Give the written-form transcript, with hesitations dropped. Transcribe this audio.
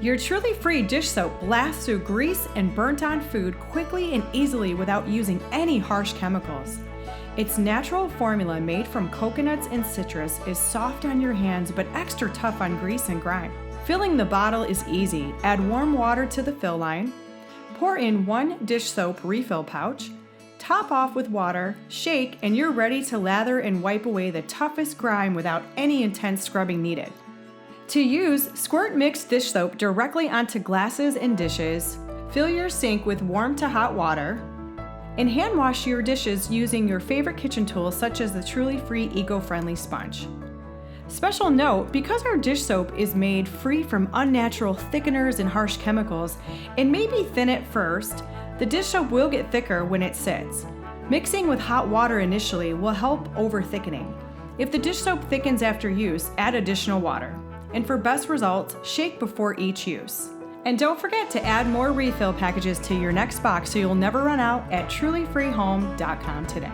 Your Truly Free dish soap blasts through grease and burnt-on food quickly and easily without using any harsh chemicals. Its natural formula made from coconuts and citrus is soft on your hands but extra tough on grease and grime. Filling the bottle is easy. Add warm water to the fill line. Pour in 1 dish soap refill pouch. Top off with water, shake, and you're ready to lather and wipe away the toughest grime without any intense scrubbing needed. To use, squirt mixed dish soap directly onto glasses and dishes, fill your sink with warm to hot water, and hand wash your dishes using your favorite kitchen tools such as the Truly Free eco-friendly sponge. Special note, because our dish soap is made free from unnatural thickeners and harsh chemicals, and may be thin at first, the dish soap will get thicker when it sits. Mixing with hot water initially will help over thickening. If the dish soap thickens after use, add additional water. And for best results, shake before each use. And don't forget to add more refill packages to your next box so you'll never run out at trulyfreehome.com today.